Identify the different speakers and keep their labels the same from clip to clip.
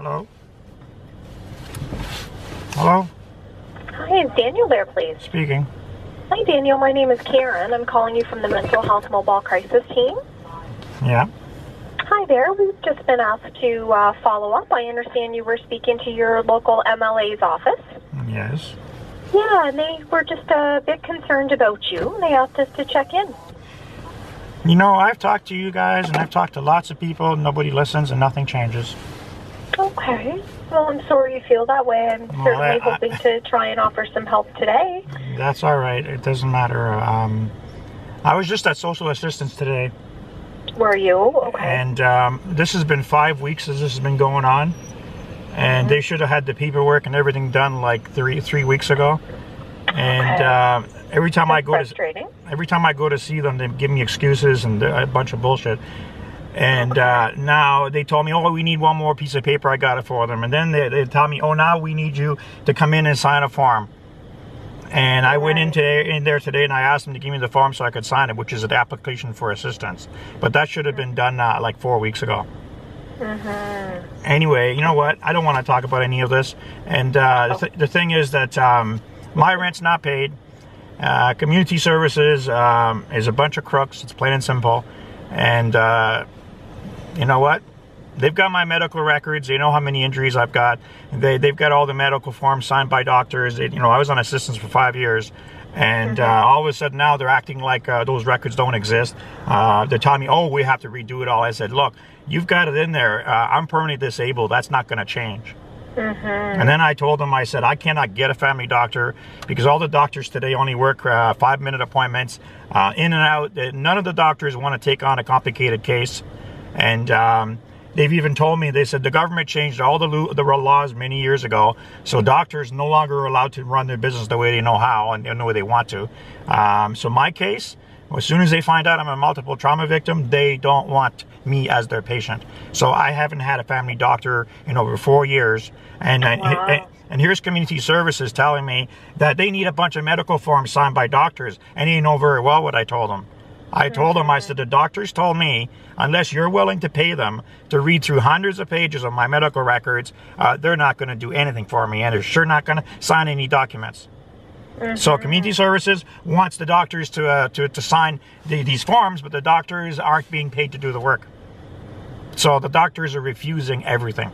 Speaker 1: Hello? Hello?
Speaker 2: Hi, is Daniel there, please?
Speaker 1: Speaking.
Speaker 2: Hi, Daniel. My name is Karen. I'm calling you from the Mental Health Mobile Crisis Team.
Speaker 1: Yeah.
Speaker 2: Hi there. We've just been asked to follow up. I understand you were speaking to your local MLA's office.
Speaker 1: Yes.
Speaker 2: Yeah, and they were just a bit concerned about you. They asked us to check in.
Speaker 1: You know, I've talked to you guys, and I've talked to lots of people. Nobody listens, and nothing changes.
Speaker 2: Okay. Well, I'm sorry you feel that way. I'm certainly hoping to try and offer some help today.
Speaker 1: That's all right. It doesn't matter. I was just at social assistance today.
Speaker 2: Were you? Okay.
Speaker 1: And this has been 5 weeks as this has been going on. And they should have had the paperwork and everything done like three weeks ago. And every time I go to see them, they give me excuses and a bunch of bullshit. And now they told me, oh, we need one more piece of paper. I got it for them. And then they tell me, oh, now we need you to come in and sign a form. And I went in there today and I asked them to give me the form so I could sign it, which is an application for assistance. But that should have been done like 4 weeks ago. Anyway, you know what? I don't want to talk about any of this. And the thing is that my rent's not paid. Community services is a bunch of crooks. It's plain and simple. And you know what? They've got my medical records. They know how many injuries I've got. They've got all the medical forms signed by doctors. You know, I was on assistance for 5 years. And all of a sudden now they're acting like those records don't exist. They're telling me, oh, we have to redo it all. I said, look, you've got it in there. I'm permanently disabled. That's not going to change. And then I told them, I said, I cannot get a family doctor because all the doctors today only work 5-minute appointments, in and out. None of the doctors want to take on a complicated case. And they've even told me, they said the government changed all the laws many years ago, so doctors no longer are allowed to run their business the way they know how and the way they want to. So my case, as soon as they find out I'm a multiple trauma victim, they don't want me as their patient. So I haven't had a family doctor in over 4 years. And and here's community services telling me that they need a bunch of medical forms signed by doctors. And they know very well what I told them. I told them, I said, the doctors told me, unless you're willing to pay them to read through hundreds of pages of my medical records, they're not going to do anything for me. And they're sure not going to sign any documents. So community services wants the doctors to sign these forms, but the doctors aren't being paid to do the work. So the doctors are refusing everything.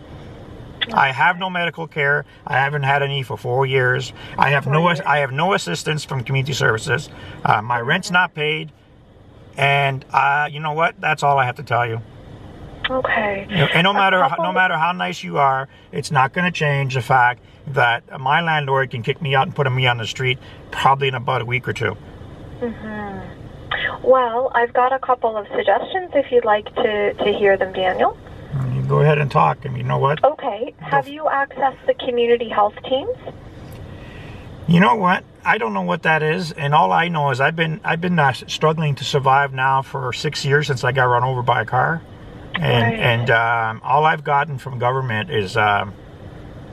Speaker 1: I have no medical care. I haven't had any for 4 years. I have no assistance from community services. My rent's not paid. And you know what? That's all I have to tell you.
Speaker 2: Okay.
Speaker 1: And no matter how nice you are, it's not going to change the fact that my landlord can kick me out and put me on the street probably in about a week or two.
Speaker 2: Well, I've got a couple of suggestions if you'd like to hear them, Daniel.
Speaker 1: You go ahead and talk. And you know what?
Speaker 2: Okay. Have you accessed the community health teams?
Speaker 1: You know what? I don't know what that is, and all I know is I've been struggling to survive now for 6 years since I got run over by a car, and all I've gotten from government is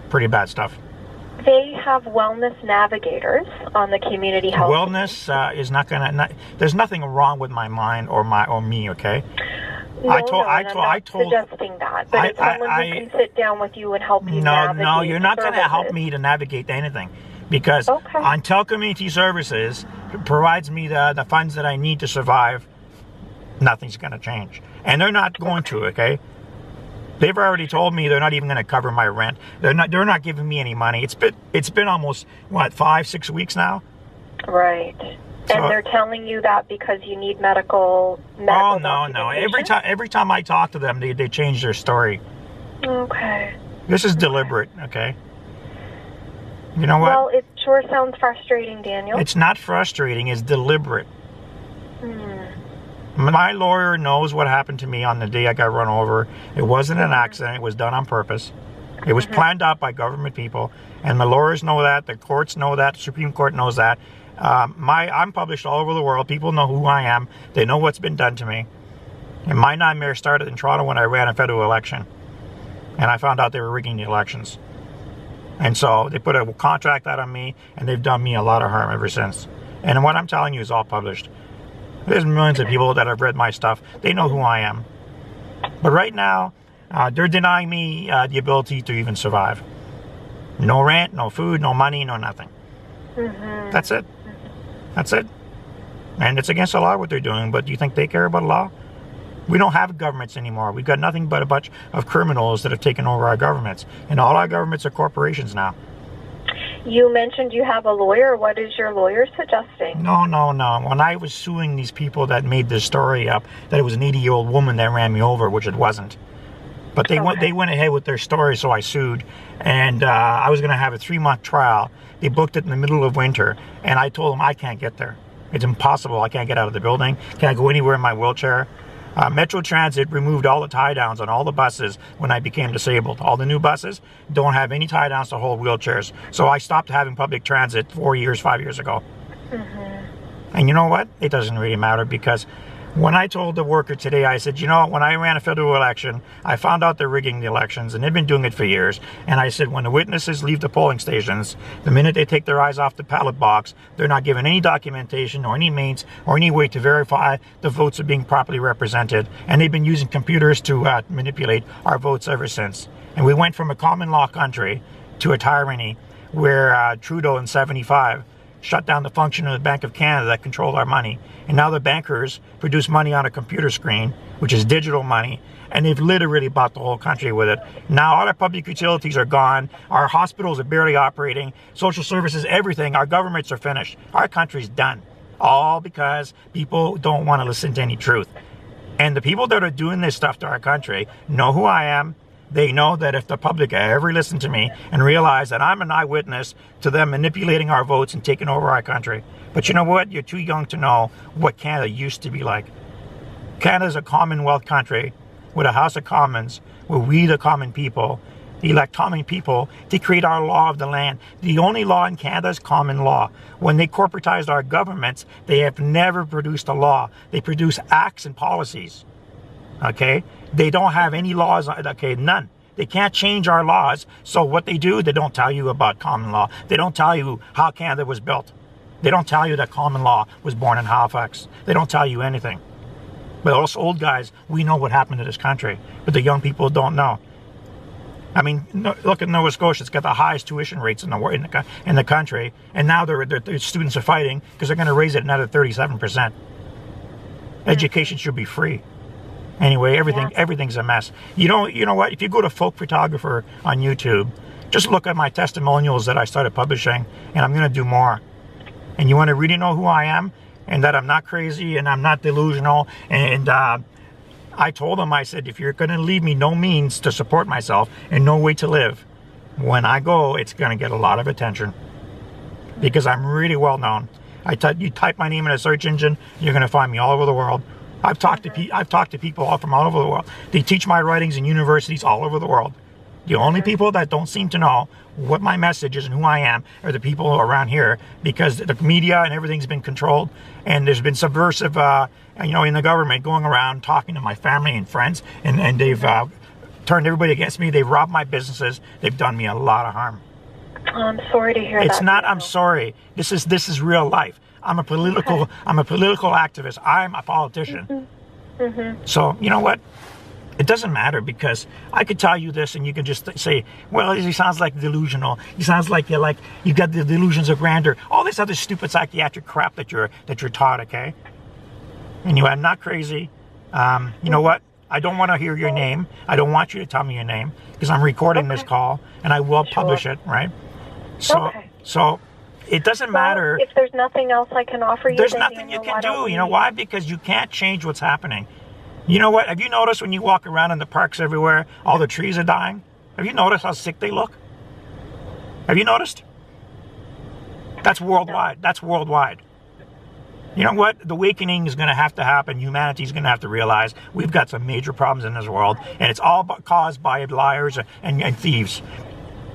Speaker 1: pretty bad stuff.
Speaker 2: They have wellness navigators on the community health.
Speaker 1: Wellness is not gonna. There's nothing wrong with my mind or me. Okay.
Speaker 2: I'm not suggesting that, but it's someone who can sit down with you and help you navigate.
Speaker 1: No, you're not going to help me to navigate anything. Because until community services provides me the funds that I need to survive, nothing's going to change. And they're not going to, okay? They've already told me they're not even going to cover my rent. They're not giving me any money. It's been almost, 5-6 weeks now?
Speaker 2: Right. So, and they're telling you that because you need medical
Speaker 1: Oh, no. Every time I talk to them, they change their story.
Speaker 2: Okay.
Speaker 1: This is deliberate, okay? You know what?
Speaker 2: Well, it sure sounds frustrating, Daniel.
Speaker 1: It's not frustrating. It's deliberate. My lawyer knows what happened to me on the day I got run over. It wasn't an accident. It was done on purpose. It was planned out by government people. And my lawyers know that. The courts know that. The Supreme Court knows that. I'm published all over the world. People know who I am. They know what's been done to me. And my nightmare started in Toronto when I ran a federal election. And I found out they were rigging the elections. And so they put a contract out on me, and they've done me a lot of harm ever since. And what I'm telling you is all published. There's millions of people that have read my stuff. They know who I am. But right now, They're denying me the ability to even survive. No rent, no food, no money, no nothing. That's it. That's it. And it's against the law what they're doing, but do you think they care about law? We don't have governments anymore. We've got nothing but a bunch of criminals that have taken over our governments. And all our governments are corporations now.
Speaker 2: You mentioned you have a lawyer. What is your lawyer suggesting?
Speaker 1: No. When I was suing these people that made this story up, that it was an 80-year-old woman that ran me over, which it wasn't. But they went ahead with their story, so I sued. And I was going to have a 3-month trial. They booked it in the middle of winter. And I told them I can't get there. It's impossible. I can't get out of the building. Can't go anywhere in my wheelchair. Metro Transit removed all the tie-downs on all the buses when I became disabled. All the new buses don't have any tie-downs to hold wheelchairs. So I stopped having public transit 5 years ago. And you know what? It doesn't really matter, because when I told the worker today, I said, you know, when I ran a federal election, I found out they're rigging the elections, and they've been doing it for years. And I said, when the witnesses leave the polling stations, the minute they take their eyes off the ballot box, they're not given any documentation or any means or any way to verify the votes are being properly represented. And they've been using computers to manipulate our votes ever since. And we went from a common law country to a tyranny where Trudeau in 75 shut down the function of the Bank of Canada that controlled our money. And now the bankers produce money on a computer screen, which is digital money, and they've literally bought the whole country with it. Now all our public utilities are gone. Our hospitals are barely operating. Social services, everything. Our governments are finished. Our country's done. All because people don't want to listen to any truth. And the people that are doing this stuff to our country know who I am. They know that if the public ever listen to me and realize that I'm an eyewitness to them manipulating our votes and taking over our country. But you know what? You're too young to know what Canada used to be like. Canada's a Commonwealth country with a House of Commons where we, the common people, elect common people to create our law of the land. The only law in Canada is common law. When they corporatized our governments, they have never produced a law. They produce acts and policies. Okay? They don't have any laws. Okay, none. They can't change our laws. So what they do, they don't tell you about common law. They don't tell you how Canada was built. They don't tell you that common law was born in Halifax. They don't tell you anything. But us old guys, we know what happened to this country. But the young people don't know. I mean, look at Nova Scotia. It's got the highest tuition rates in the country. And now their students are fighting because they're going to raise it another 37%. Education should be free. Anyway, everything's a mess. You know what? If you go to Folk Photographer on YouTube, just look at my testimonials that I started publishing, and I'm going to do more. And you want to really know who I am, and that I'm not crazy, and I'm not delusional. And I told them, I said, if you're going to leave me no means to support myself and no way to live, when I go, it's going to get a lot of attention. Because I'm really well known. You type my name in a search engine, you're going to find me all over the world. I've talked to people from all over the world. They teach my writings in universities all over the world. The only people that don't seem to know what my message is and who I am are the people around here, because the media and everything's been controlled, and there's been subversive, in the government going around talking to my family and friends, and they've turned everybody against me. They've robbed my businesses. They've done me a lot of harm.
Speaker 2: I'm sorry to hear that.
Speaker 1: It's not. I'm sorry. This is real life. I'm a political activist. I'm a politician. So, you know what? It doesn't matter, because I could tell you this and you can just say, well, he sounds like delusional. He sounds like you've got the delusions of grandeur. All this other stupid psychiatric crap that you're taught, okay? Anyway, I'm not crazy. You know what? I don't want to hear your name. I don't want you to tell me your name, because I'm recording this call and I will publish it, right? So it doesn't matter.
Speaker 2: If there's nothing else I can offer you,
Speaker 1: there's nothing you can do. You know why? Because you can't change what's happening. You know what? Have you noticed when you walk around in the parks everywhere, all the trees are dying? Have you noticed how sick they look? Have you noticed? That's worldwide. That's worldwide. You know what? The awakening is going to have to happen. Humanity is going to have to realize we've got some major problems in this world, and it's all caused by liars and thieves.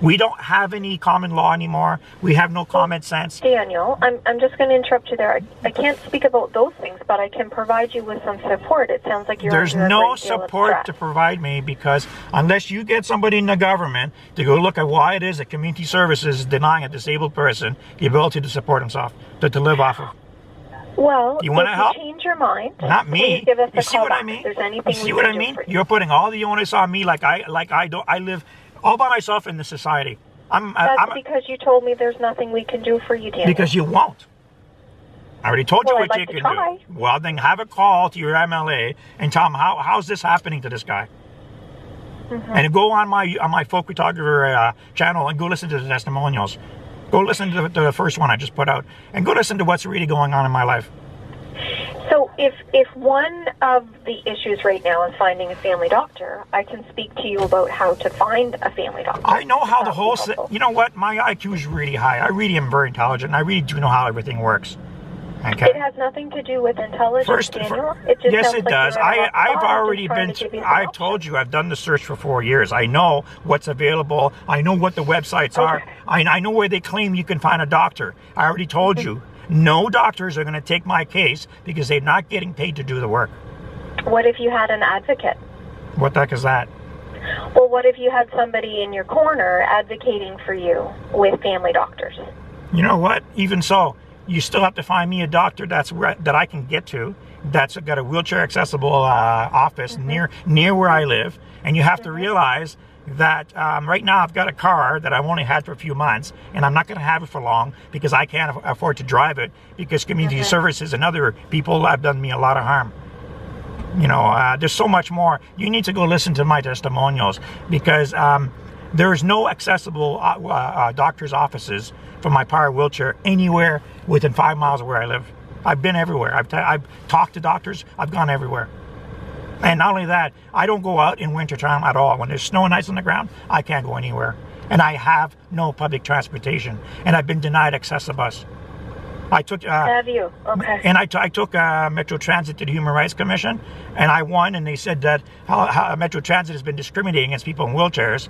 Speaker 1: We don't have any common law anymore. We have no common sense.
Speaker 2: Daniel, I'm just going to interrupt you there. I can't speak about those things, but I can provide you with some support. It sounds like
Speaker 1: There's no support to provide me, because unless you get somebody in the government to go look at why it is that community services is denying a disabled person the ability to support himself, to live off of.
Speaker 2: Well,
Speaker 1: You want to help?
Speaker 2: Change your mind.
Speaker 1: Not me.
Speaker 2: Please give us
Speaker 1: You
Speaker 2: a
Speaker 1: see
Speaker 2: call
Speaker 1: what I
Speaker 2: back
Speaker 1: mean?
Speaker 2: if there's anything
Speaker 1: You see
Speaker 2: we
Speaker 1: what
Speaker 2: can
Speaker 1: I
Speaker 2: do
Speaker 1: mean?
Speaker 2: for you.
Speaker 1: You're putting all the onus on me, like I live all by myself in this society.
Speaker 2: That's because you told me there's nothing we can do for you, Daniel.
Speaker 1: Because you won't. I already told you
Speaker 2: Well,
Speaker 1: what
Speaker 2: I'd
Speaker 1: you
Speaker 2: like
Speaker 1: can
Speaker 2: to try.
Speaker 1: do. Well, then have a call to your MLA and tell them how's this happening to this guy. And go on my folk photographer channel and go listen to the testimonials. Go listen to the first one I just put out, and go listen to what's really going on in my life.
Speaker 2: So if one of the issues right now is finding a family doctor, I can speak to you about how to find a family doctor.
Speaker 1: I know how the whole... You know what? My IQ is really high. I really am very intelligent, and I really do know how everything works. Okay.
Speaker 2: It has nothing to do with intelligence, Daniel. It just
Speaker 1: yes,
Speaker 2: sounds
Speaker 1: it
Speaker 2: like
Speaker 1: does.
Speaker 2: you're in a lot of
Speaker 1: I've
Speaker 2: bother
Speaker 1: already
Speaker 2: just trying
Speaker 1: been...
Speaker 2: to give you some
Speaker 1: I've
Speaker 2: options.
Speaker 1: told you, I've done the search for 4 years. I know what's available. I know what the websites are. I know where they claim you can find a doctor. I already told you. No doctors are going to take my case because they're not getting paid to do the work.
Speaker 2: What if you had an advocate?
Speaker 1: What the heck is that?
Speaker 2: Well, what if you had somebody in your corner advocating for you with family doctors?
Speaker 1: You know what? Even so, you still have to find me a doctor that I can get to, that's got a wheelchair accessible office near where I live. And you have to realize that right now I've got a car that I've only had for a few months, and I'm not going to have it for long because I can't afford to drive it, because community services and other people have done me a lot of harm. You know, there's so much more. You need to go listen to my testimonials, because there's no accessible doctor's offices for my power wheelchair anywhere within 5 miles of where I live. I've been everywhere. I've talked to doctors. I've gone everywhere. And not only that, I don't go out in wintertime at all. When there's snow and ice on the ground, I can't go anywhere. And I have no public transportation. And I've been denied access to bus. I took...
Speaker 2: Have you? Okay.
Speaker 1: And I took Metro Transit to the Human Rights Commission, and I won, and they said that how Metro Transit has been discriminating against people in wheelchairs.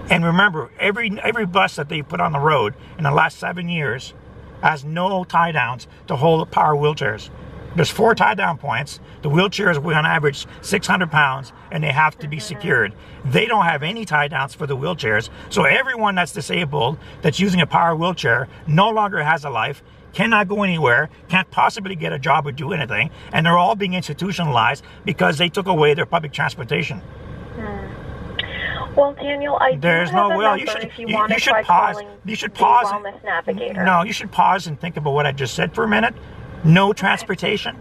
Speaker 1: And remember, every bus that they put on the road in the last 7 years has no tie-downs to hold power wheelchairs. There's 4 tie-down points. The wheelchairs weigh on average 600 pounds, and they have to be secured. They don't have any tie-downs for the wheelchairs. So everyone that's disabled, that's using a power wheelchair, no longer has a life, cannot go anywhere, can't possibly get a job or do anything, and they're all being institutionalized because they took away their public transportation.
Speaker 2: Well, Daniel,
Speaker 1: There's no will. You should pause. You should pause.
Speaker 2: Wellness Navigator.
Speaker 1: No, you should pause and think about what I just said for a minute. No transportation.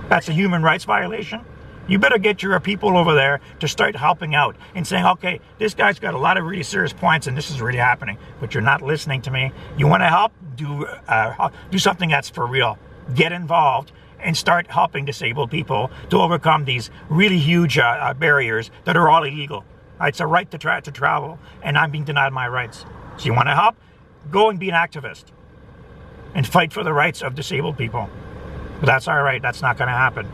Speaker 1: That's a human rights violation. You better get your people over there to start helping out and saying, okay, this guy's got a lot of really serious points and this is really happening, but you're not listening to me. You want to help? Do something that's for real. Get involved and start helping disabled people to overcome these really huge barriers that are all illegal. It's a right to travel, and I'm being denied my rights. So you want to help? Go and be an activist and fight for the rights of disabled people. But that's all right. That's not going to happen.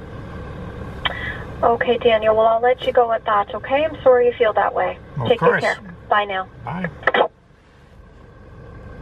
Speaker 2: Okay, Daniel. Well, I'll let you go at that, okay? I'm sorry you feel that way.
Speaker 1: Well,
Speaker 2: Take good care. Bye now.
Speaker 1: Bye.